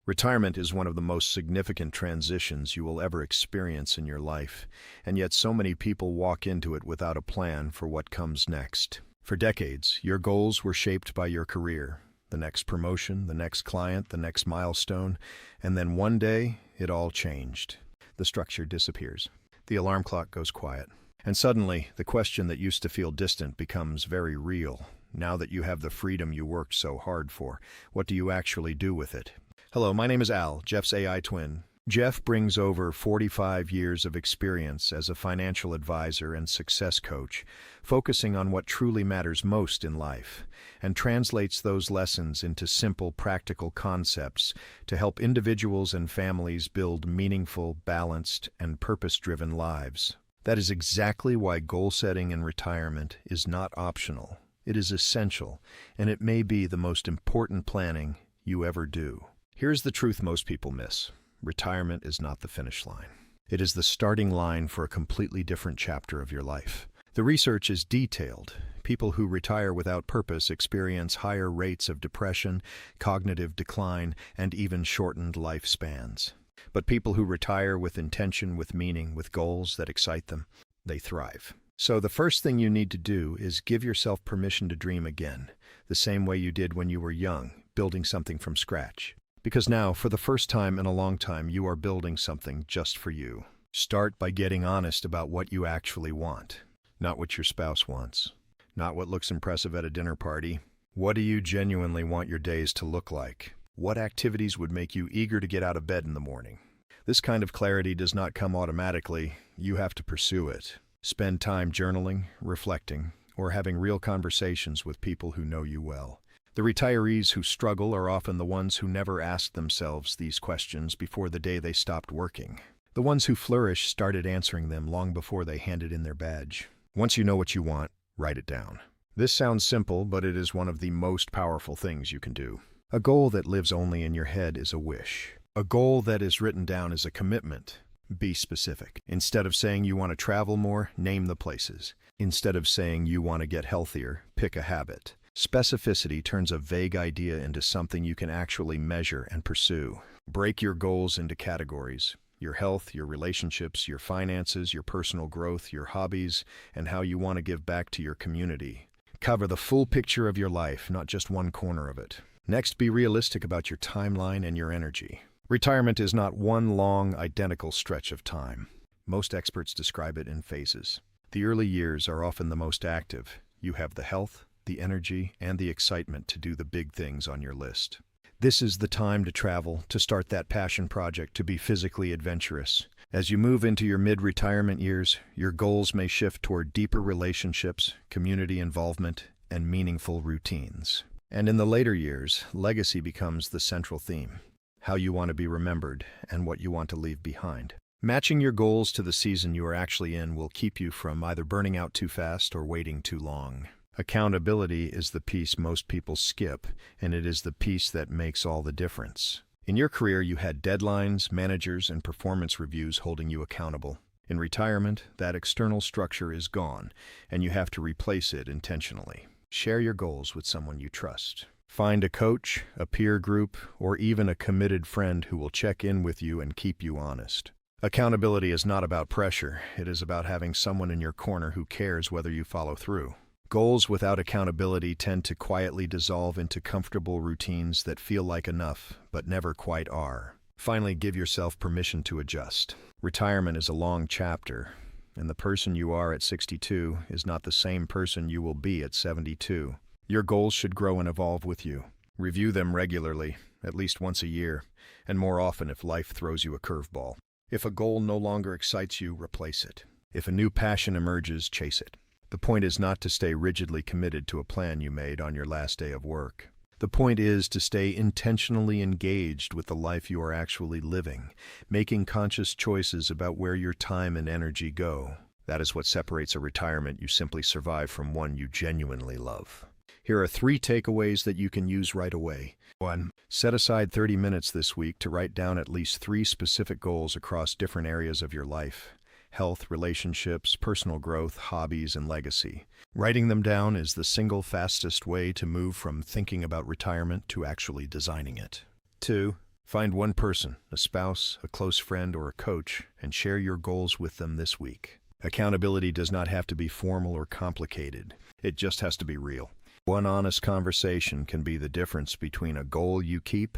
Retirement is one of the most significant transitions you will ever experience in your life, and yet so many people walk into it without a plan for what comes next. For decades, your goals were shaped by your career, the next promotion, the next client, the next milestone, and then one day, it all changed. The structure disappears. The alarm clock goes quiet. And suddenly, the question that used to feel distant becomes very real. Now that you have the freedom you worked so hard for, what do you actually do with it? Hello, my name is Al, Jeff's AI twin. Jeff brings over 45 years of experience as a financial advisor and success coach, focusing on what truly matters most in life, and translates those lessons into simple, practical concepts to help individuals and families build meaningful, balanced, and purpose-driven lives. That is exactly why goal setting in retirement is not optional. It is essential, and it may be the most important planning you ever do. Here's the truth most people miss. Retirement is not the finish line. It is the starting line for a completely different chapter of your life. The research is detailed. People who retire without purpose experience higher rates of depression, cognitive decline, and even shortened lifespans. But people who retire with intention, with meaning, with goals that excite them, they thrive. So the first thing you need to do is give yourself permission to dream again, the same way you did when you were young, building something from scratch. Because now, for the first time in a long time, you are building something just for you. Start by getting honest about what you actually want. Not what your spouse wants. Not what looks impressive at a dinner party. What do you genuinely want your days to look like? What activities would make you eager to get out of bed in the morning? This kind of clarity does not come automatically. You have to pursue it. Spend time journaling, reflecting, or having real conversations with people who know you well. The retirees who struggle are often the ones who never asked themselves these questions before the day they stopped working. The ones who flourish started answering them long before they handed in their badge. Once you know what you want, write it down. This sounds simple, but it is one of the most powerful things you can do. A goal that lives only in your head is a wish. A goal that is written down is a commitment. Be specific. Instead of saying you want to travel more, name the places. Instead of saying you want to get healthier, pick a habit. Specificity turns a vague idea into something you can actually measure and pursue. Break your goals into categories: your health, your relationships, your finances, your personal growth, your hobbies, and how you want to give back to your community. Cover the full picture of your life, not just one corner of it. Next, be realistic about your timeline and your energy. Retirement is not one long, identical stretch of time. Most experts describe it in phases. The early years are often the most active. You have the health, the energy, and the excitement to do the big things on your list. This is the time to travel, to start that passion project, to be physically adventurous. As you move into your mid-retirement years, your goals may shift toward deeper relationships, community involvement, and meaningful routines. And in the later years, legacy becomes the central theme: how you want to be remembered and what you want to leave behind. Matching your goals to the season you are actually in will keep you from either burning out too fast or waiting too long. Accountability is the piece most people skip, and it is the piece that makes all the difference. In your career, you had deadlines, managers, and performance reviews holding you accountable. In retirement, that external structure is gone, and you have to replace it intentionally. Share your goals with someone you trust. Find a coach, a peer group, or even a committed friend who will check in with you and keep you honest. Accountability is not about pressure. It is about having someone in your corner who cares whether you follow through. Goals without accountability tend to quietly dissolve into comfortable routines that feel like enough, but never quite are. Finally, give yourself permission to adjust. Retirement is a long chapter, and the person you are at 62 is not the same person you will be at 72. Your goals should grow and evolve with you. Review them regularly, at least once a year, and more often if life throws you a curveball. If a goal no longer excites you, replace it. If a new passion emerges, chase it. The point is not to stay rigidly committed to a plan you made on your last day of work. The point is to stay intentionally engaged with the life you are actually living, making conscious choices about where your time and energy go. That is what separates a retirement you simply survive from one you genuinely love. Here are 3 takeaways that you can use right away. 1. Set aside 30 minutes this week to write down at least 3 specific goals across different areas of your life: health, relationships, personal growth, hobbies, and legacy. Writing them down is the single fastest way to move from thinking about retirement to actually designing it. 2. Find one person, a spouse, a close friend, or a coach, and share your goals with them this week. Accountability does not have to be formal or complicated. It just has to be real. One honest conversation can be the difference between a goal you keep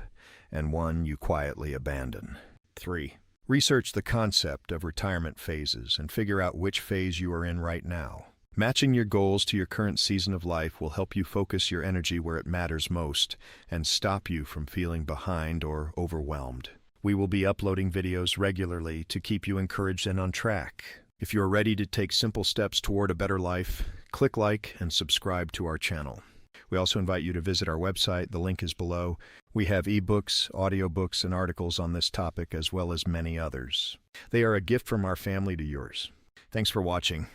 and one you quietly abandon. 3. Research the concept of retirement phases and figure out which phase you are in right now. Matching your goals to your current season of life will help you focus your energy where it matters most and stop you from feeling behind or overwhelmed. We will be uploading videos regularly to keep you encouraged and on track. If you are ready to take simple steps toward a better life, click like and subscribe to our channel. We also invite you to visit our website. The link is below. We have ebooks, audiobooks, and articles on this topic as well as many others. They are a gift from our family to yours. Thanks for watching.